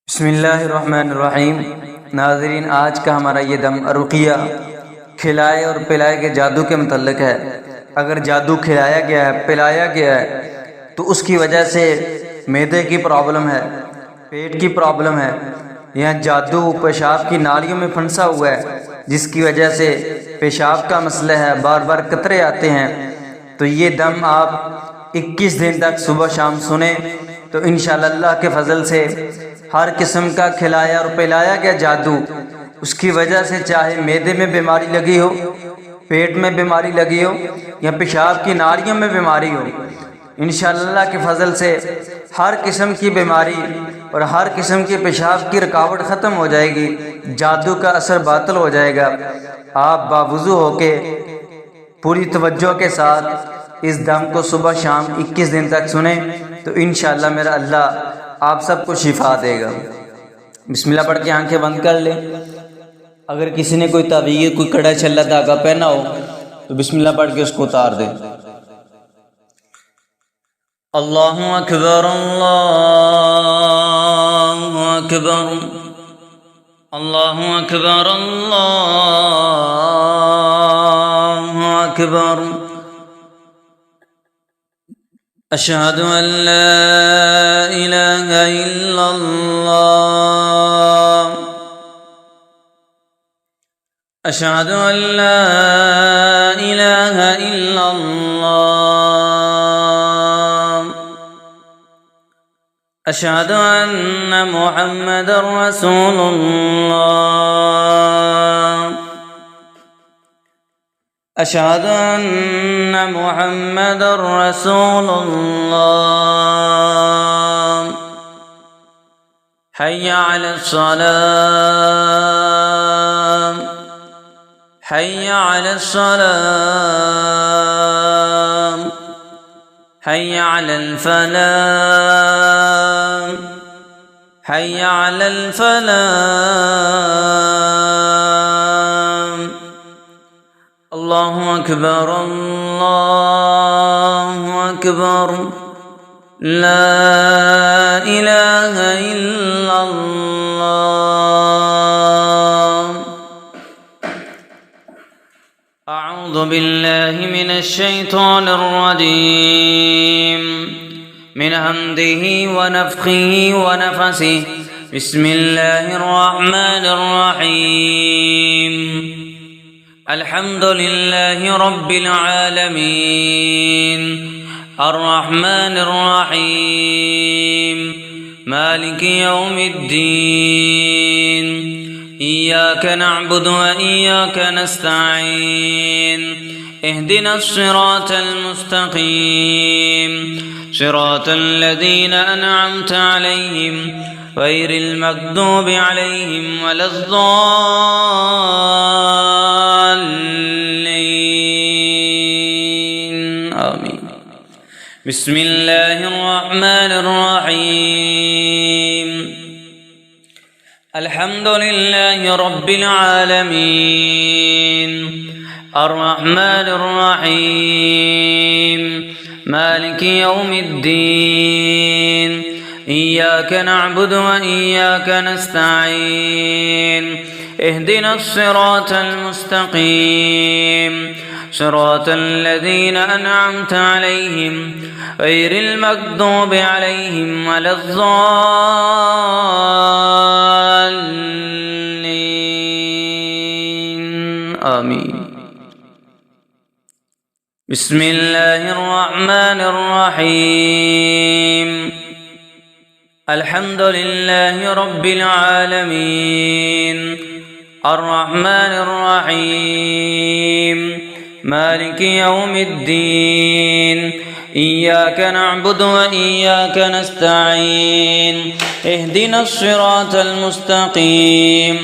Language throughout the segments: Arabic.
बिस्मिल्लाहिर्रहमानिर्रहीम। नाज़रीन, आज का हमारा ये दम रुक़िया खिलाए और पिलाए के जादू के मतलब है। अगर जादू खिलाया गया है, पिलाया गया है, तो उसकी वजह से मैदे की प्रॉब्लम है, पेट की प्रॉब्लम है, या जादू पेशाब की नालियों में फंसा हुआ है, जिसकी वजह से पेशाब का मसला है, बार बार कतरे आते हैं, तो ये दम आप 21 दिन तक सुबह शाम सुने तो इंशाअल्लाह अल्लाह के फजल से हर किस्म का खिलाया और पिलाया गया जादू, उसकी वजह से चाहे मैदे में बीमारी लगी हो, पेट में बीमारी लगी हो, या पेशाब की नालियों में बीमारी हो, इंशाअल्लाह के फजल से हर किस्म की बीमारी और हर किस्म की पेशाब की रुकावट ख़त्म हो जाएगी, जादू का असर बातिल हो जाएगा। आप बावुज़ू होके पूरी तवज्जो के साथ इस दम को सुबह शाम 21 दिन तक सुने तो इंशाअल्लाह मेरा अल्लाह आप सबको शिफा देगा। बिस्मिल्लाह पढ़ के आंखें बंद कर ले। अगर किसी ने कोई तावीज़, कोई कड़ा छल्ला धागा पहना हो तो बिस्मिल्लाह पढ़ के उसको उतार दे। अल्लाहु अकबर, अल्लाहु अकबर, अल्लाहु अकबर, अल्लाहु अकबर। अशहदु अल्ला इलाहा इल्लल्लाह, अशहदु अल्ला इलाहा इल्लल्लाह, अशहदु अन्ना मुहम्मदर रसूलुल्लाह, अशहदु अन्ना मुहम्मदर रसूलुल्लाह। हय्या अलस्सलाम, हय्या अलस्सलाम, हय्या अलल फलाह, हय्या अलल फलाह। अल्लाहु अकबर, अल्लाहु अकबर, ला इलाहा इल्लल्लाह। अऊज़ु बिल्लाहि मिनश शैतानिर रजीम, मिन हम्दिही व नफ़्ख़िही व नफ़सिही। बिस्मिल्लाहिर रहमानिर रहीम। अल्हम्दुलिल्लाहि रब्बिल आलमीन, अर्रहमानिर रहीम, मालिकि यौमिद्दीन। इय्याका नअबुदु व इय्याका नस्तईन। इहदिनस सिरातल मुस्तक़ीम, सिरातल लज़ीना अनअमता अलैहिम गैरिल मग़दूबि अलैहिम वलद्दाल्लीन। आमीन। बिस्मिल्लाहिर रहमानिर रहीम। अल्हम्दुलिल्लाहि रब्बिल आलमीन, अर्रहमानिर रहीम, मालिकि यौमिद्दीन। इय्याका नअबुदु व इय्याका नस्तईन। इहदिनस सिरातल मुस्तक़ीम, सिरातल लज़ीना अनअमता अलैहिम गैरिल मग़दूबि अलैहिम वलद्दाल्लीन। आमीन। बिस्मिल्लाहिर रहमानिर रहीम। अल्हम्दुलिल्लाहि रब्बिल आलमीन, अर्रहमानिर रहीम, मालिकि यौमिद्दीन। इय्याका नअबुदु व इय्याका नस्तईन। इहदिनस सिरातल मुस्तक़ीम,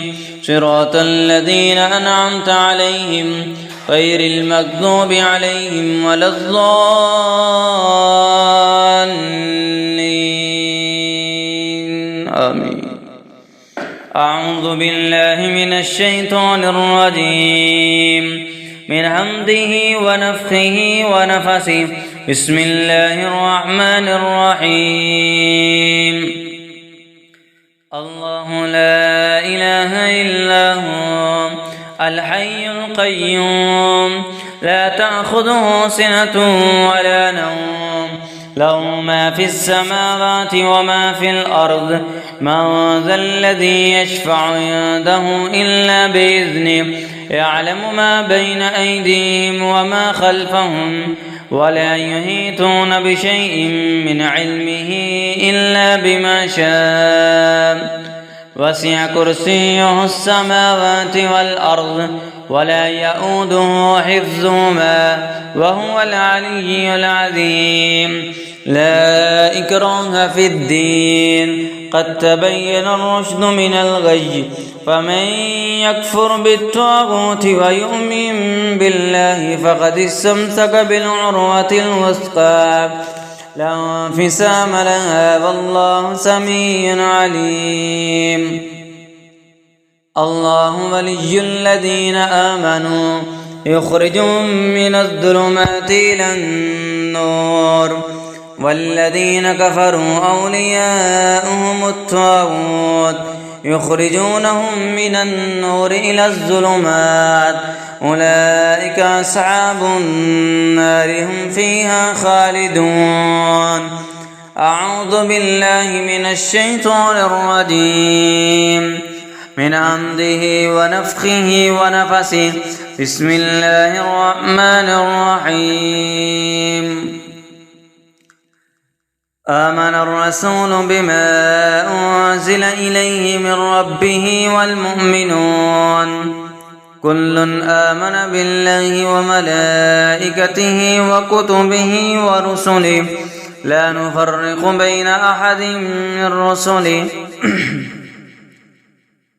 सिरातल लज़ीना अनअमता अलैहिम गैरिल मग़दूबि अलैहिम वलद्दाल्लीन। आमीन। अऊज़ु बिल्लाहि मिनश शैतानिर रजीम, मिन हम्दिही व नफ़्ख़िही व नफ़सिही। बिस्मिल्लाहिर रहमानिर रहीम। الله لا إله إلا هو الحي القيوم لا تأخذه سنة ولا نوم له ما في السماوات وما في الأرض من ذا الذي يشفع عنده إلا بإذنه يعلم ما بين أيديهم وما خلفهم ولا يحيطون بشيء من علمه إلا بما شاء وسع كرسيه السماوات والأرض ولا يؤوده حفظهما وهو العلي العظيم لا إكراه في الدين قد تبين الرشد من الغي فمن يكفر بالطاغوت ويؤمن بالله فقد استمسك بالعروة الوثقى لا انفصام لها والله سميع عليم. الله ولي الذين آمنوا يخرجهم من الظلمات إلى النور والذين كفروا أولياؤهم الطاغوت يخرجونهم من النور إلى الظلمات أولئك أصحاب النار هم فيها خالدون. أعوذ بالله من الشيطان الرجيم من حمده ونفخه ونفسه بسم الله الرحمن الرحيم. آمن الرسول بما أنزل إليه من ربه والمؤمنون كل آمن بالله وملائكته وكتبه ورسله لا نفرق بين أحد من رسله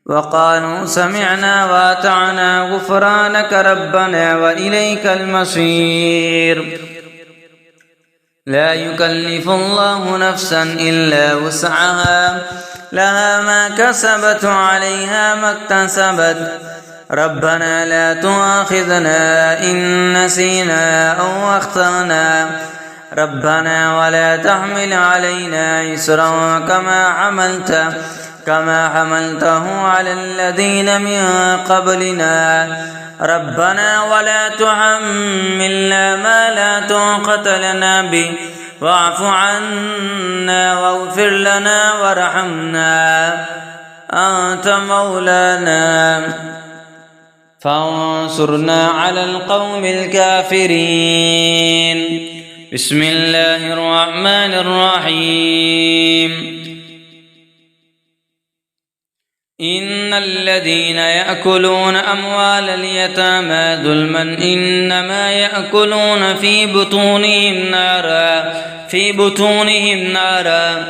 وقالوا سمعنا وأطعنا غفرانك ربنا وإليك المصير. لا يكلف الله نفسا إلا وسعها لها ما كسبت وعليها ما اكتسبت ربنا لا تؤاخذنا إن نسينا أو أخطأنا ربنا ولا تحمل علينا إصرا كما حملته على الذين من قبلنا ربنا ولا تحملنا ما لا طاقة لنا به واعف عنا واغفر لنا وارحمنا أنت مولانا فانصرنا على القوم الكافرين. بسم الله الرحمن الرحيم. إن الذين يأكلون أموال اليتامى ظلما إنما يأكلون في بطونهم نارا في بطونهم نارا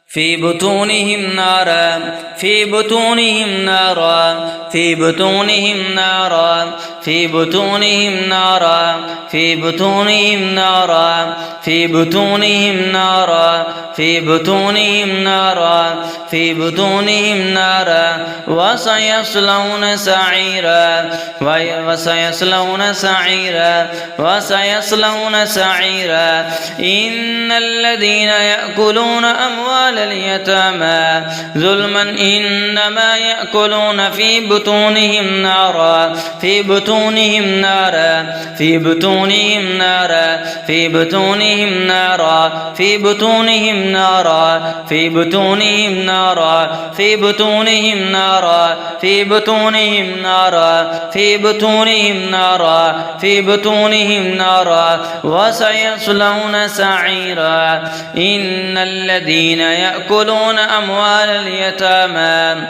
في بطونهم نارا في بطونهم نارا في بطونهم نارا في بطونهم نارا في بطونهم نارا في بطونهم نارا في بطونهم نارا في بطونهم نارا وسيصلون سعيرا وسيصلون سعيرا وسيصلون سعيرا. إن الذين يأكلون أموال اليتامى ظلما إنما يأكلون في بطونهم نارا في بطونهم نارا في بطونهم نارا في بطونهم نارا في بطونهم نارا في بطونهم نارا في بطونهم نارا في بطونهم نارا في بطونهم نارا في بطونهم نارا وسيصلون سعيرا. إن الذين يأكلون أموال اليتامى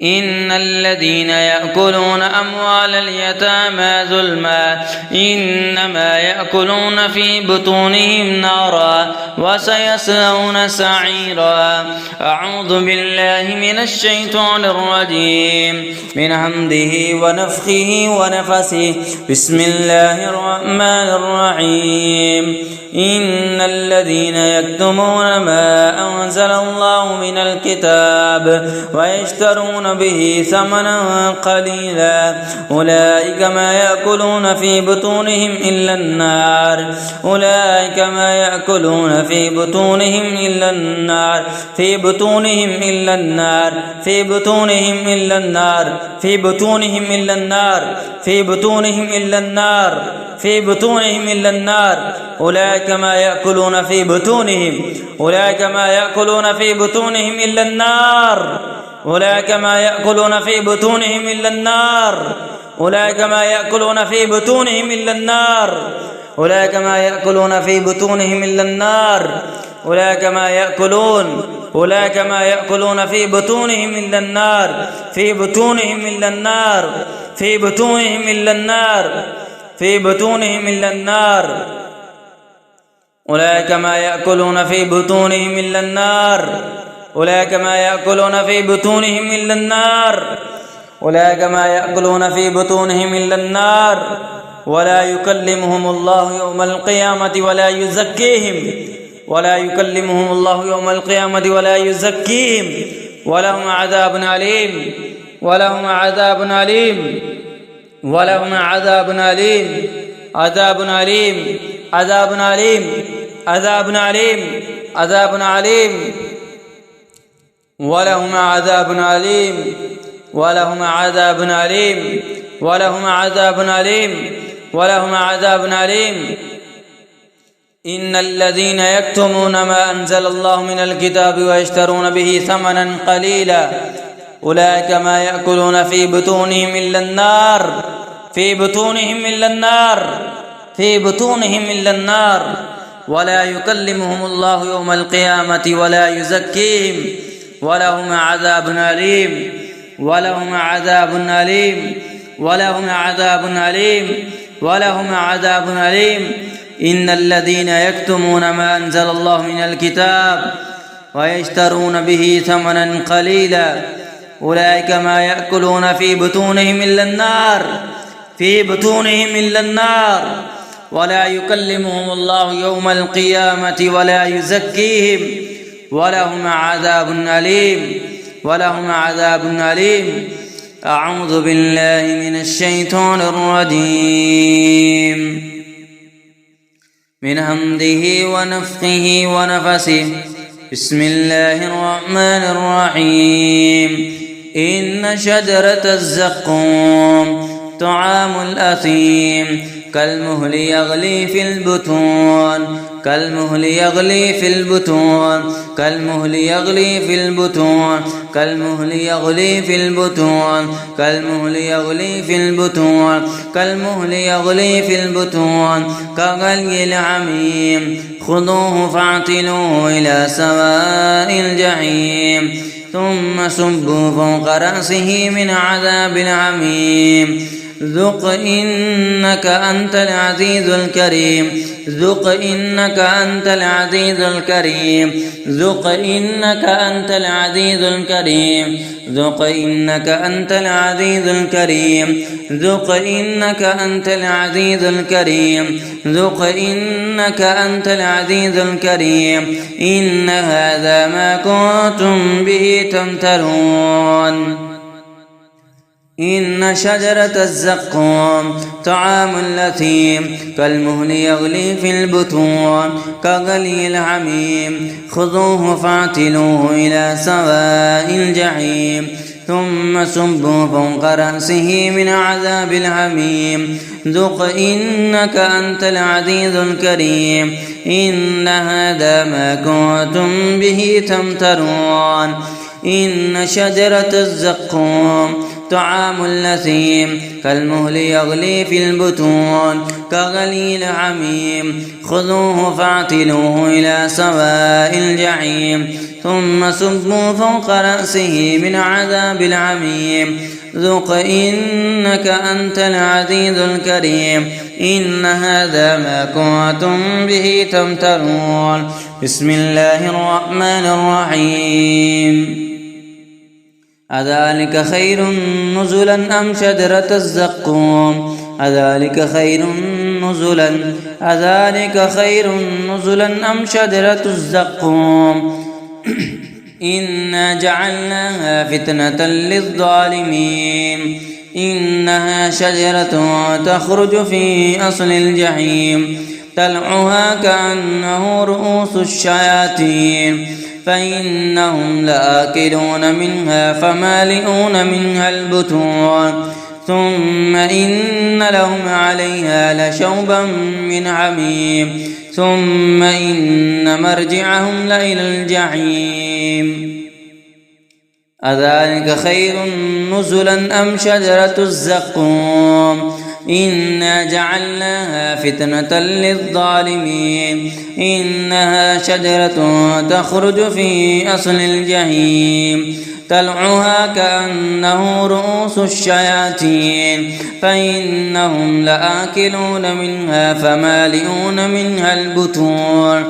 إن الذين يأكلون أموال اليتامى ظلما إنما يأكلون في بطونهم نارا وسيصلون سعيرا. أعوذ بالله من الشيطان الرجيم من حمده ونفخه ونفسه بسم الله الرحمن الرحيم. إن الذين يكتمون ما أنزل الله من الكتاب ويشترون يشترون به ثمنا قليلا أولئك ما يأكلون في بطونهم إلا النار أولئك ما يأكلون في بطونهم إلا النار في بطونهم إلا النار في بطونهم إلا النار في بطونهم إلا النار في بطونهم إلا النار في بطونهم إلا النار أولئك ما يأكلون في بطونهم أولئك ما يأكلون في بطونهم إلا النار أولئك ما يأكلون في بطونهم إلا النار أولئك ما يأكلون في بطونهم إلا النار أولئك ما يأكلون في بطونهم إلا النار أولئك ما يأكلون أولئك ما يأكلون في بطونهم إلا النار في بطونهم إلا النار في بطونهم إلا النار في بطونهم إلا النار أولئك ما يأكلون في بطونهم إلا النار أولئك ما يأكلون في بطونهم إلا النار أولئك ما يأكلون في بطونهم إلا النار ولا يكلمهم الله يوم القيامة ولا يزكيهم ولا يكلمهم الله يوم القيامة ولا يزكيهم ولهم عذاب أليم ولهم عذاب أليم ولهم عذاب أليم عذاب أليم عذاب أليم عذاب أليم عذاب أليم ولهم عذاب أليم ولهم عذاب أليم ولهم عذاب أليم ولهم عذاب أليم إن الذين يكتمون ما أنزل الله من الكتاب ويشترون به ثمنا قليلا أولئك ما يأكلون في بطونهم إلا النار في بطونهم إلا النار في بطونهم إلا النار ولا يكلمهم الله يوم القيامة ولا يزكيهم ولهم عذاب أليم ولهم عذاب أليم ولهم عذاب أليم ولهم عذاب أليم إن الذين يكتمون ما أنزل الله من الكتاب ويشترون به ثمنا قليلا أولئك ما يأكلون في بطونهم إلا النار في بطونهم إلا النار ولا يكلمهم الله يوم القيامة ولا يزكيهم ولهم عذاب أليم ولهم عذاب أليم أعوذ بالله من الشيطان الرجيم من همزه ونفخه ونفسه بسم الله الرحمن الرحيم إن شجرة الزقوم طعام الأثيم كالمهل يغلي في البطون كالمهل يغلي في البطون كالمهل يغلي في البطون كالمهل يغلي في البطون كالمهل يغلي في البطون كالمهل يغلي في البطون كغلي العميم خذوه فاعتلوه إلى سواء الجحيم ثم صبوا فوق رأسه من عذاب العميم ذق إنك أنت العزيز الكريم ذق إنك أنت العزيز الكريم ذق إنك أنت العزيز الكريم ذق إنك أنت العزيز الكريم ذق إنك أنت العزيز الكريم ذق إنك أنت العزيز الكريم إن هذا ما كنتم به تمترون إن شجرة الزقوم طعام الأثيم كالمهل يغلي في البطون كغلي العميم خذوه فاعتلوه إلى سواء الجحيم ثم صبوا فوق رأسه من عذاب الحميم ذق إنك أنت العزيز الكريم إن هذا ما كنتم به تمترون إن شجرة الزقوم طعام الأثيم كالمهل يغلي في البطون كغلي العميم خذوه فاعتلوه إلى سواء الجحيم ثم صبوا فوق رأسه من عذاب العميم ذق إنك أنت العزيز الكريم إن هذا ما كنتم به تمترون بسم الله الرحمن الرحيم أذلك خير نزلا أم شجرة الزقوم أذلك خير نزلا أذلك خير نزلا أم شجرة الزقوم إنا جعلناها فتنة للظالمين إنها شجرة تخرج في أصل الجحيم طلعها كأنه رؤوس الشياطين فإنهم لآكلون منها فمالئون منها البطون ثم إن لهم عليها لشوبا من حميم ثم إن مرجعهم لإلى الجحيم أذلك خير نزلا أم شجرة الزقوم إنا جعلناها فتنة للظالمين إنها شجرة تخرج في أصل الجحيم طلعها كأنه رؤوس الشياطين فإنهم لآكلون منها فمالئون منها البطون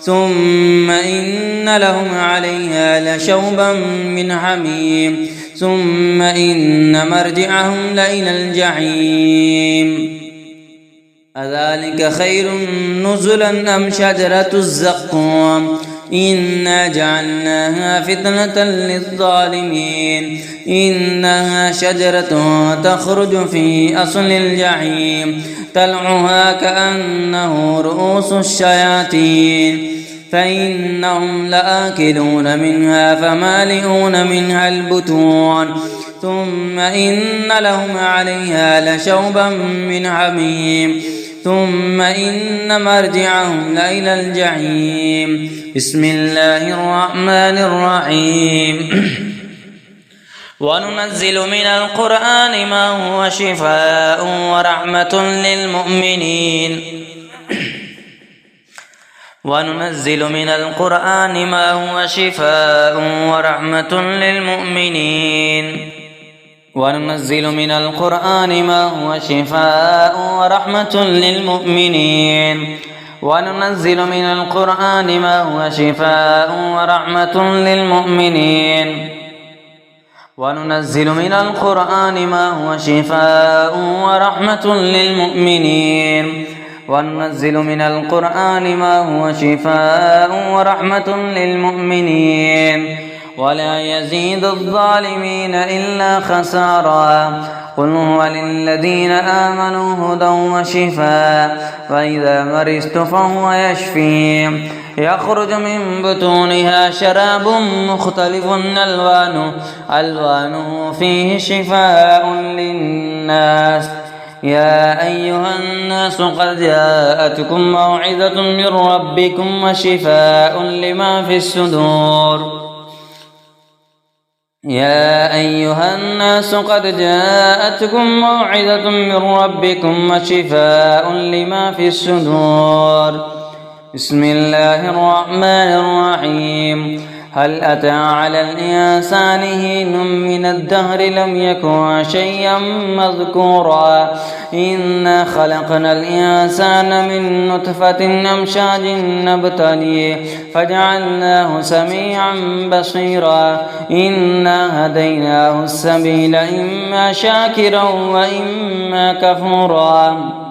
ثم إن لهم عليها لشوبا من حميم ثم إن مرجعهم لإلى الجحيم أذلك خير نزلا أم شجرة الزقوم إنا جعلناها فتنة للظالمين إنها شجرة تخرج في أصل الجحيم طلعها كأنه رؤوس الشياطين فإنهم لآكلون منها فمالئون منها البطون ثم إن لهم عليها لشوبا من حميم ثم إن مرجعهم لإلى الجحيم بسم الله الرحمن الرحيم وننزل من القرآن ما هو شفاء ورحمة للمؤمنين وننزل من القرآن ما هو شفاء ورحمة للمؤمنين وننزل من القرآن ما هو شفاء ورحمة للمؤمنين وننزل من القرآن ما هو شفاء ورحمة للمؤمنين وننزل من القرآن ما هو شفاء ورحمة للمؤمنين وننزل من القرآن ما هو شفاء ورحمة للمؤمنين ولا يزيد الظالمين إلا خسارا قل هو للذين آمنوا هدى وشفاء وإذا مرضت فهو يشفين يخرج من بطونها شراب مختلف ألوانه فيه شفاء للناس يا أيها الناس قد جاءتكم موعظة من ربكم وشفاء لما في الصدور يا أيها الناس قد جاءتكم موعظة من ربكم وشفاء لما في الصدور بسم الله الرحمن الرحيم هل أتى على الإنسان حين من الدهر لم يكن شيئا مذكورا إنا خلقنا الإنسان من نطفة أمشاج نبتليه فجعلناه سميعا بصيرا إنا هديناه السبيل إما شاكرا وإما كفورا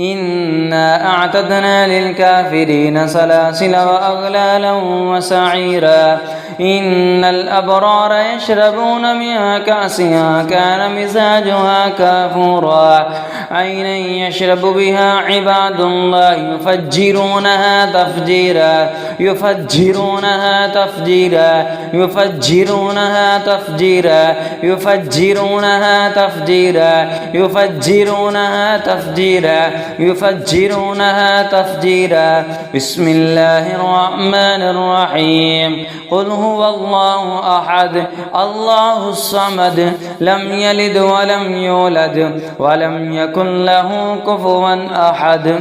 إنا أعتدنا للكافرين سلاسل وأغلالا وسعيرا إن الأبرار يشربون من كأسها كان مزاجها كافورا عينا يشرب بها عباد الله يفجرونها تفجيرا يفجرونها تفجيرا يفجرونها تفجيرا يفجرونها تفجيرا يفجرونها تفجيرا يفجرونها تفجيرا بسم الله الرحمن الرحيم قل هو الله أحد الله الصمد لم يلد ولم يولد ولم يكن له كفوا أحد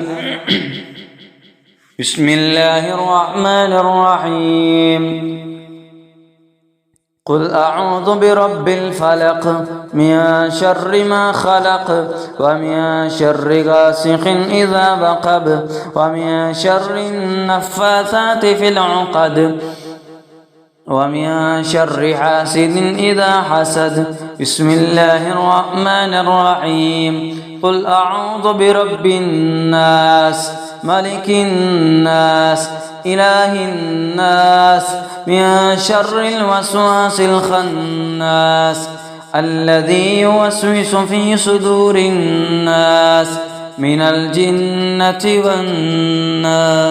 بسم الله الرحمن الرحيم قل أعوذ برب الفلق من شر ما خلق ومن شر غاسق إذا وقب ومن شر النفاثات في العقد ومن شر حاسد إذا حسد بسم الله الرحمن الرحيم قل أعوذ برب الناس ملك الناس إله الناس من شر الوسواس الخناس الذي يوسوس في صدور الناس من الجنة والناس.